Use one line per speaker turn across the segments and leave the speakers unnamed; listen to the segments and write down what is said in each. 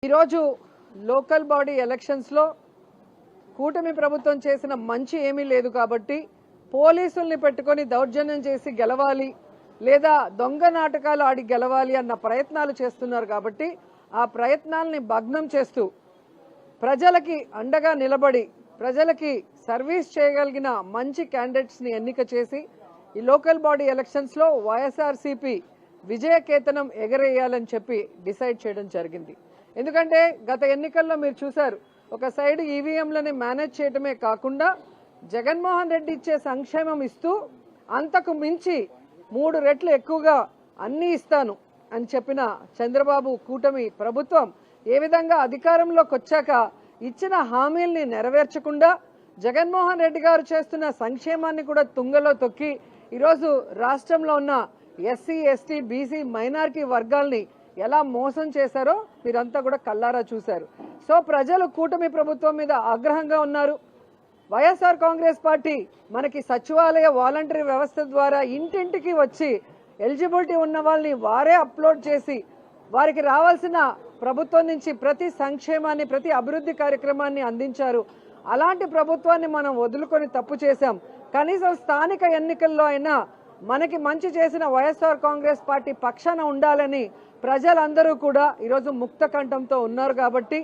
ఈరోజు local body ఎలక్షన్స్లో కూటమి ప్రభుత్వం చేసిన మంచి ఏమీ లేదు కాబట్టి పోలీసుల్ని పెట్టుకొని దౌర్జన్యం చేసి గెలవాలి లేదా దొంగ నాటకాలు ఆడి గెలవాలి అన్న ప్రయత్నాలు చేస్తున్నారు కాబట్టి ఆ ప్రయత్నాల్ని భగ్నం చేస్తూ ప్రజలకి అండగా నిలబడి ప్రజలకి సర్వీస్ చేయగలిగిన మంచి క్యాండిడేట్స్ని ఎన్నిక చేసి ఈ లోకల్ బాడీ ఎలక్షన్స్లో వైఎస్ఆర్సీపీ విజయకేతనం ఎగరేయాలని చెప్పి డిసైడ్ చేయడం జరిగింది. ఎందుకంటే గత ఎన్నికల్లో మీరు చూశారు, ఒక సైడ్ ఈవీఎంలని మేనేజ్ చేయడమే కాకుండా జగన్మోహన్ రెడ్డి ఇచ్చే సంక్షేమం ఇస్తూ అంతకు మించి 3 రెట్లు ఎక్కువగా అన్నీ ఇస్తాను అని చెప్పిన చంద్రబాబు కూటమి ప్రభుత్వం ఏ విధంగా అధికారంలోకి వచ్చాక ఇచ్చిన హామీల్ని నెరవేర్చకుండా జగన్మోహన్ రెడ్డి గారు చేస్తున్న సంక్షేమాన్ని కూడా తుంగలో తొక్కి ఈరోజు రాష్ట్రంలో ఉన్న ఎస్సీ ఎస్టీ బీసీ మైనారిటీ వర్గాల్ని ఎలా మోసం చేశారో మీరంతా కూడా కల్లారా చూశారు. సో ప్రజలు కూటమి ప్రభుత్వం మీద ఆగ్రహంగా ఉన్నారు. వైఎస్ఆర్ కాంగ్రెస్ పార్టీ మనకి సచివాలయ వాలంటరీ వ్యవస్థ ద్వారా ఇంటింటికి వచ్చి ఎలిజిబిలిటీ ఉన్న వాళ్ళని వారే అప్లోడ్ చేసి వారికి రావాల్సిన ప్రభుత్వం నుంచి ప్రతి సంక్షేమాన్ని ప్రతి అభివృద్ధి కార్యక్రమాన్ని అందించారు. అలాంటి ప్రభుత్వాన్ని మనం వదులుకొని తప్పు చేశాం. కనీసం స్థానిక ఎన్నికల్లో అయినా మనకి మంచి చేసిన వైఎస్ఆర్ కాంగ్రెస్ పార్టీ పక్షాన ఉండాలని ప్రజలందరూ కూడా ఈరోజు ముక్త కంఠంతో ఉన్నారు. కాబట్టి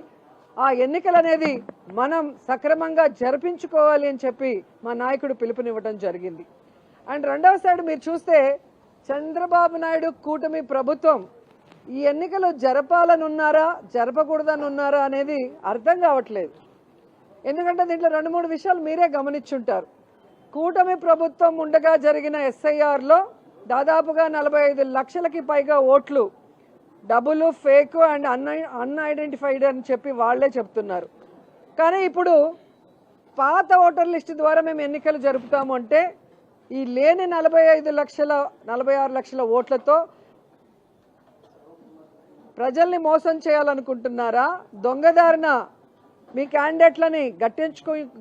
ఆ ఎన్నికలు అనేది మనం సక్రమంగా జరిపించుకోవాలి అని చెప్పి మా నాయకుడు పిలుపునివ్వడం జరిగింది. అండ్ రెండవ సైడ్ మీరు చూస్తే చంద్రబాబు నాయుడు కూటమి ప్రభుత్వం ఈ ఎన్నికలు జరపాలనున్నారా జరపకూడదనున్నారా అనేది అర్థం కావట్లేదు. ఎందుకంటే దీంట్లో 2-3 విషయాలు మీరే గమనించుంటారు. కూటమి ప్రభుత్వం ఉండగా జరిగిన ఎస్ఐఆర్లో దాదాపుగా 45 లక్షలకి పైగా ఓట్లు డబుల్ ఫేక్ అండ్ అన్ఐడెంటిఫైడ్ అని చెప్పి వాళ్లే చెప్తున్నారు. కానీ ఇప్పుడు పాత ఓటర్ లిస్టు ద్వారా మేము ఎన్నికలు జరుపుతాము అంటే ఈ లేని 46 లక్షల ఓట్లతో ప్రజల్ని మోసం చేయాలనుకుంటున్నారా? దొంగదారిన మీ క్యాండిడేట్లని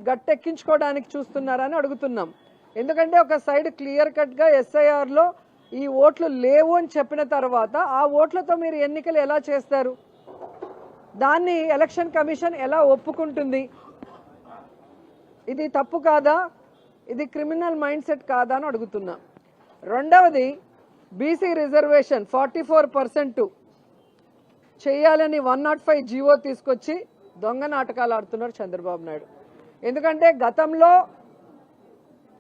గట్టెక్కించుకోవడానికి చూస్తున్నారా అని అడుగుతున్నాం. ఎందుకంటే ఒక సైడ్ క్లియర్ కట్గా ఎస్ఐఆర్లో ఈ ఓట్లు లేవు అని చెప్పిన తర్వాత ఆ ఓట్లతో మీరు ఎన్నికలు ఎలా చేస్తారు? దాన్ని ఎలక్షన్ కమిషన్ ఎలా ఒప్పుకుంటుంది? ఇది తప్పు కాదా? ఇది క్రిమినల్ మైండ్ సెట్ కాదా అని అడుగుతున్నాం. రెండవది, బీసీ రిజర్వేషన్ 44% చేయాలని 105 జీవో తీసుకొచ్చి దొంగ నాటకాలు ఆడుతున్నారు చంద్రబాబు నాయుడు. ఎందుకంటే గతంలో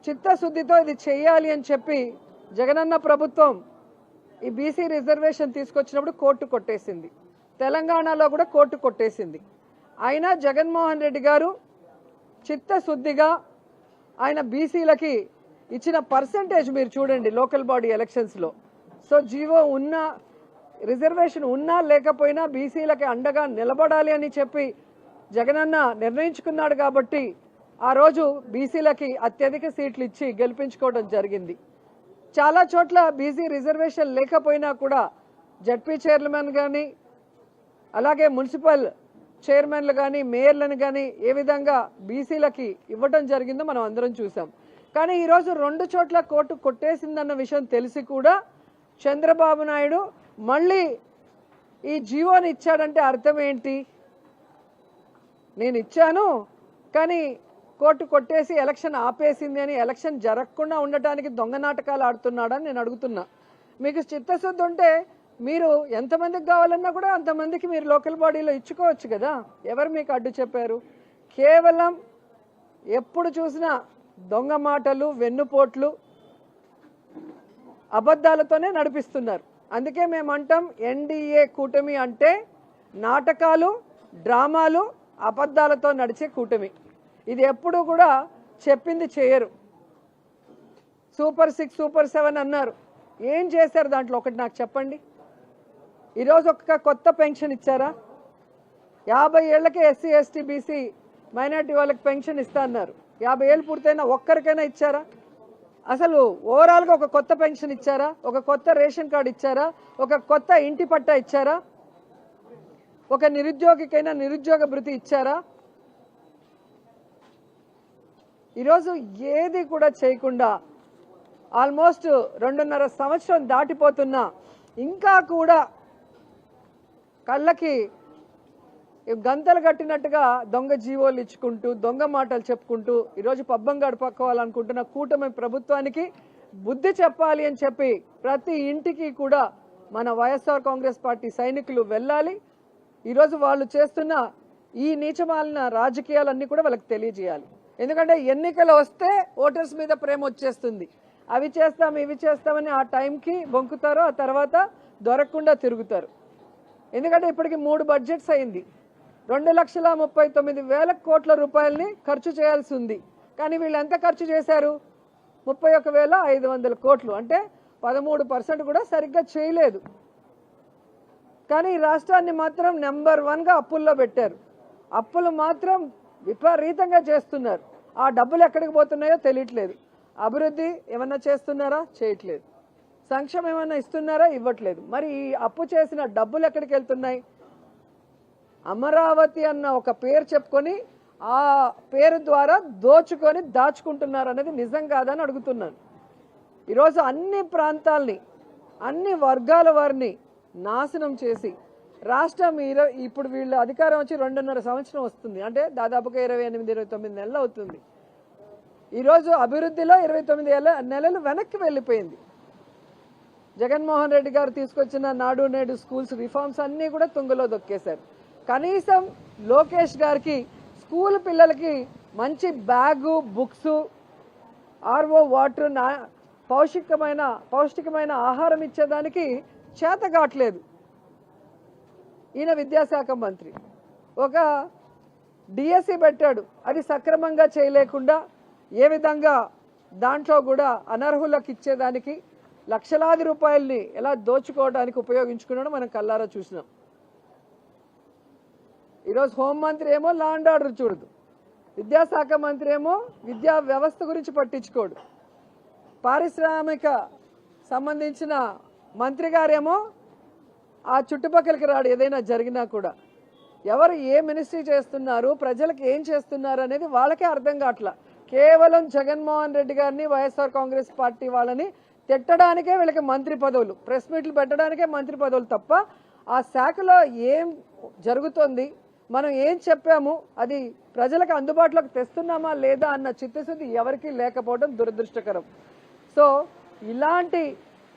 చిత్తశుద్ధితో ఇది చేయాలి అని చెప్పి జగనన్న ప్రభుత్వం ఈ బీసీ రిజర్వేషన్ తీసుకొచ్చినప్పుడు కోర్టు కొట్టేసింది. తెలంగాణలో కూడా కోర్టు కొట్టేసింది. అయినా జగన్మోహన్ రెడ్డి గారు చిత్తశుద్ధిగా ఆయన బీసీలకి ఇచ్చిన పర్సంటేజ్ మీరు చూడండి లోకల్ బాడీ ఎలక్షన్స్లో. సో జీవో ఉన్నా రిజర్వేషన్ ఉన్నా లేకపోయినా బీసీలకి అండగా నిలబడాలి అని చెప్పి జగనన్న నిర్ణయించుకున్నాడు. కాబట్టి ఆ రోజు బీసీలకి అత్యధిక సీట్లు ఇచ్చి గెలిపించుకోవడం జరిగింది. చాలా చోట్ల బీసీ రిజర్వేషన్ లేకపోయినా కూడా జడ్పీ చైర్మన్ కానీ అలాగే మున్సిపల్ చైర్మన్లు కానీ మేయర్లను కానీ ఏ విధంగా బీసీలకి ఇవ్వడం జరిగిందో మనం అందరం చూసాం. కానీ ఈరోజు 2 చోట్ల కోర్టు కొట్టేసిందన్న విషయం తెలిసి కూడా చంద్రబాబు నాయుడు మళ్ళీ ఈ జీవోని ఇచ్చాడంటే అర్థం ఏంటి? నేను ఇచ్చాను కానీ కోర్టు కొట్టేసి ఎలక్షన్ ఆపేసింది అని ఎలక్షన్ జరగకుండా ఉండటానికి దొంగ నాటకాలు ఆడుతున్నాడని నేను అడుగుతున్నా. మీకు చిత్తశుద్ధి ఉంటే మీరు ఎంతమందికి కావాలన్నా కూడా అంతమందికి మీరు లోకల్ బాడీలో ఇచ్చుకోవచ్చు కదా. ఎవరు మీకు అడ్డు చెప్పారు? కేవలం ఎప్పుడు చూసినా దొంగ మాటలు, వెన్నుపోట్లు, అబద్ధాలతోనే నడిపిస్తున్నారు. అందుకే మేమంటాం ఎన్డీఏ కూటమి అంటే నాటకాలు, డ్రామాలు, అబద్ధాలతో నడిచే కూటమి. ఇది ఎప్పుడు కూడా చెప్పింది చేయరు. సూపర్ 6, సూపర్ 7 అన్నారు. ఏం చేశారు దాంట్లో ఒకటి నాకు చెప్పండి. ఈరోజు ఒక కొత్త పెన్షన్ ఇచ్చారా? 50 ఏళ్లకే ఎస్సీ ఎస్టీ బీసీ మైనార్టీ వాళ్ళకి పెన్షన్ ఇస్తా అన్నారు. 50 ఏళ్ళు పూర్తయినా ఒక్కరికైనా ఇచ్చారా? అసలు ఓవరాల్గా ఒక కొత్త పెన్షన్ ఇచ్చారా? ఒక కొత్త రేషన్ కార్డు ఇచ్చారా? ఒక కొత్త ఇంటి పట్టా ఇచ్చారా? ఒక నిరుద్యోగికైనా నిరుద్యోగ భృతి ఇచ్చారా? ఈరోజు ఏది కూడా చేయకుండా ఆల్మోస్ట్ 2.5 సంవత్సరం దాటిపోతున్నా ఇంకా కూడా కళ్ళకి గంతలు కట్టినట్టుగా దొంగ జీవోలు ఇచ్చుకుంటూ దొంగ మాటలు చెప్పుకుంటూ ఈరోజు పబ్బం గడపక్కోవాలనుకుంటున్న కూటమి ప్రభుత్వానికి బుద్ధి చెప్పాలి అని చెప్పి ప్రతి ఇంటికి కూడా మన వైఎస్ఆర్ కాంగ్రెస్ పార్టీ సైనికులు వెళ్ళాలి. ఈరోజు వాళ్ళు చేస్తున్న ఈ నీచమాలిన రాజకీయాలన్నీ కూడా వాళ్ళకి తెలియజేయాలి. ఎందుకంటే ఎన్నికలు వస్తే ఓటర్స్ మీద ప్రేమ వచ్చేస్తుంది. అవి చేస్తాం ఇవి చేస్తామని ఆ టైంకి బొంకుతారు, ఆ తర్వాత దొరకకుండా తిరుగుతారు. ఎందుకంటే ఇప్పటికి 3 బడ్జెట్స్ అయింది. 2,39,000 కోట్ల రూపాయలని ఖర్చు చేయాల్సి ఉంది. కానీ వీళ్ళు ఎంత ఖర్చు చేశారు? 31,500 కోట్లు, అంటే 13% కూడా సరిగ్గా చేయలేదు. కానీ ఈ రాష్ట్రాన్ని మాత్రం నెంబర్ 1గా అప్పుల్లో పెట్టారు. అప్పులు మాత్రం విపరీతంగా చేస్తున్నారు. ఆ డబ్బులు ఎక్కడికి పోతున్నాయో తెలియట్లేదు. అభివృద్ధి ఏమన్నా చేస్తున్నారా? చేయట్లేదు. సంక్షేమం ఏమన్నా ఇస్తున్నారా? ఇవ్వట్లేదు. మరి ఈ అప్పు చేసిన డబ్బులు ఎక్కడికి వెళ్తున్నాయి? అమరావతి అన్న ఒక పేరు చెప్పుకొని ఆ పేరు ద్వారా దోచుకొని దాచుకుంటున్నారు అనేది నిజం కాదని అడుగుతున్నాను. ఈరోజు అన్ని ప్రాంతాల్ని అన్ని వర్గాల వారిని నాశనం చేసి రాష్ట్రం ఇప్పుడు వీళ్ళు అధికారం వచ్చి 2.5 సంవత్సరం వస్తుంది. అంటే దాదాపుగా 28-29 నెలలు అవుతుంది. ఈరోజు అభివృద్ధిలో 29 నెలలు వెనక్కి వెళ్ళిపోయింది. జగన్మోహన్ రెడ్డి గారు తీసుకొచ్చిన నాడు నేడు స్కూల్స్ రిఫార్మ్స్ అన్నీ కూడా తుంగలో దొక్కేశారు. కనీసం లోకేష్ గారికి స్కూల్ పిల్లలకి మంచి బ్యాగు, బుక్స్, ఆర్ఓ వాటర్, పౌష్టికమైన ఆహారం ఇచ్చేదానికి చేత కావట్లేదు. ఈయన విద్యాశాఖ మంత్రి ఒక డిఎస్సి పెట్టాడు, అది సక్రమంగా చేయలేకుండా ఏ విధంగా దాంట్లో కూడా అనర్హులకు ఇచ్చేదానికి లక్షలాది రూపాయల్ని ఎలా దోచుకోవడానికి ఉపయోగించుకున్నాడో మనం కల్లారా చూసినాం. ఈరోజు హోంమంత్రి ఏమో లా అండ్ ఆర్డర్ చూడదు, విద్యాశాఖ మంత్రి ఏమో విద్యా వ్యవస్థ గురించి పట్టించుకోడు, పారిశ్రామిక సంబంధించిన మంత్రి గారేమో ఆ చుట్టుపక్కలకి రాడు. ఏదైనా జరిగినా కూడా ఎవరు ఏ మినిస్ట్రీ చేస్తున్నారు, ప్రజలకు ఏం చేస్తున్నారు అనేది వాళ్ళకే అర్థం కావట్లా. కేవలం జగన్మోహన్ రెడ్డి గారిని, వైఎస్ఆర్ కాంగ్రెస్ పార్టీ వాళ్ళని తిట్టడానికే వీళ్ళకి మంత్రి పదవులు, ప్రెస్ మీట్లు పెట్టడానికే మంత్రి పదవులు తప్ప ఆ శాఖలో ఏం జరుగుతోంది, మనం ఏం చెప్పాము, అది ప్రజలకు అందుబాటులోకి తెస్తున్నామా లేదా అన్న చిత్తశుద్ధి ఎవరికీ లేకపోవడం దురదృష్టకరం. సో ఇలాంటి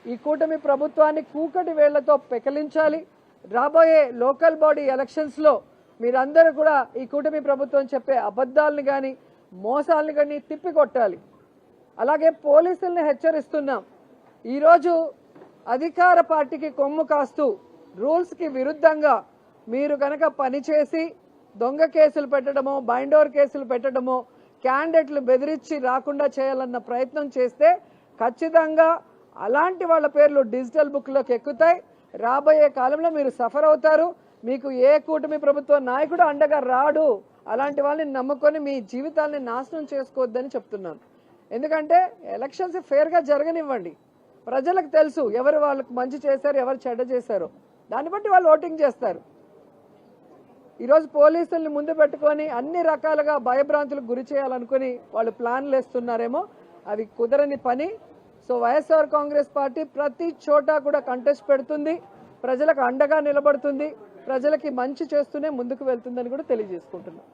ఈ కూటమి ప్రభుత్వాన్ని కూకటి వేళ్లతో పెకలించాలి. రాబోయే లోకల్ బాడీ ఎలక్షన్స్లో మీరందరూ కూడా ఈ కూటమి ప్రభుత్వం చెప్పే అబద్ధాలను కానీ మోసాలను కానీ తిప్పికొట్టాలి. అలాగే పోలీసుల్ని హెచ్చరిస్తున్నాం. ఈరోజు అధికార పార్టీకి కొమ్ము కాస్తూ రూల్స్కి విరుద్ధంగా మీరు కనుక పనిచేసి దొంగ కేసులు పెట్టడమో, బైండోర్ కేసులు పెట్టడమో, క్యాండిడేట్లు బెదిరించి రాకుండా చేయాలన్న ప్రయత్నం చేస్తే ఖచ్చితంగా అలాంటి వాళ్ళ పేర్లు డిజిటల్ బుక్లోకి ఎక్కుతాయి. రాబోయే కాలంలో మీరు సఫర్ అవుతారు. మీకు ఏ కూటమి ప్రభుత్వ నాయకుడు అండగా రాడు. అలాంటి వాళ్ళని నమ్ముకొని మీ జీవితాన్ని నాశనం చేసుకోవద్దని చెప్తున్నాను. ఎందుకంటే ఎలక్షన్స్ ఫేర్గా జరగనివ్వండి. ప్రజలకు తెలుసు ఎవరు వాళ్ళకు మంచి చేశారు, ఎవరు చెడ్డ చేశారో, దాన్ని బట్టి వాళ్ళు ఓటింగ్ చేస్తారు. ఈరోజు పోలీసుల్ని ముందు పెట్టుకొని అన్ని రకాలుగా భయభ్రాంతులకు గురి చేయాలనుకుని వాళ్ళు ప్లాన్లు వేస్తున్నారేమో, అవి కుదరని పని. సో వైఎస్ఆర్ కాంగ్రెస్ పార్టీ ప్రతి చోట కూడా కంటెస్ట్ పెడుతుంది, ప్రజలకు అండగా నిలబడుతుంది, ప్రజలకి మంచి చేస్తూనే ముందుకు వెళ్తుందని కూడా తెలియజేసుకుంటున్నాం.